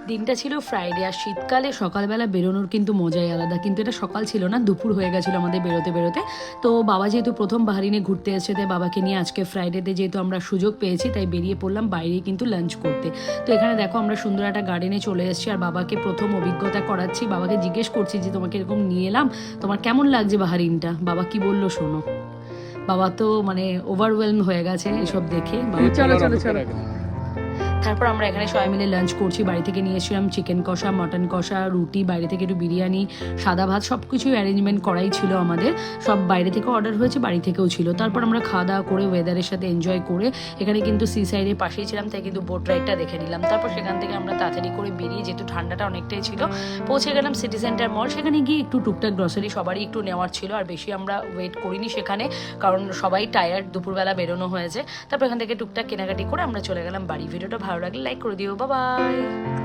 দিনটা ছিল ফ্রাইডে, আর শীতকালে সকালবেলা বেরোনোর কিন্তু মজাই আলাদা। কিন্তু এটা সকাল ছিল না, দুপুর হয়ে গেছিলো আমাদের বেরোতে বেরোতে। তো বাবা যেহেতু প্রথম বাহারিনে ঘুরতে এসেছে, তাই বাবাকে নিয়ে আজকে ফ্রাইডেতে যেহেতু আমরা সুযোগ পেয়েছি, তাই বেরিয়ে পড়লাম বাইরে কিন্তু লাঞ্চ করতে। তো এখানে দেখো আমরা সুন্দর একটা গার্ডেনে চলে এসেছি, আর বাবাকে প্রথম অভিজ্ঞতা করাচ্ছি। বাবাকে জিজ্ঞেস করছি যে তোমাকে এরকম নিয়ে এলাম, তোমার কেমন লাগছে বাহারিনটা। বাবা কি বললো শোনো। বাবা তো মানে ওভারওয়েলম হয়ে গেছে এসব দেখে। চলো চলো চলো। তারপর আমরা এখানে সবাই মিলে লাঞ্চ করছি। বাড়ি থেকে নিয়ে এসেছিলাম চিকেন কষা, মটন কষা, রুটি, বাইরে থেকে একটু বিরিয়ানি, সাদা ভাত, সব কিছুই অ্যারেঞ্জমেন্ট করাই ছিল আমাদের। সব বাইরে থেকে অর্ডার হয়েছে, বাড়ি থেকেও ছিল। তারপর আমরা খাওয়া দাওয়া করে ওয়েদারের সাথে এনজয় করে এখানে কিন্তু সি সাইডের পাশেই ছিলাম, তাই কিন্তু বোট রাইডটা দেখে নিলাম। তারপর সেখান থেকে আমরা তাড়াতাড়ি করে বেরিয়ে, যেহেতু ঠান্ডাটা অনেকটাই ছিল, পৌঁছে গেলাম সিটি সেন্টার মল। সেখানে গিয়ে একটু টুকটাক গ্রসারি সবারই একটু নেওয়ার ছিল, আর বেশি আমরা ওয়েট করিনি সেখানে, কারণ সবাই টায়ার্ড, দুপুরবেলা বেরোনো হয়েছে। তারপর এখান থেকে টুকটাক কেনাকাটি করে আমরা চলে গেলাম বাড়ি। ভিডিওটা ভালো লাগলে লাইক করে দিও। Bye bye.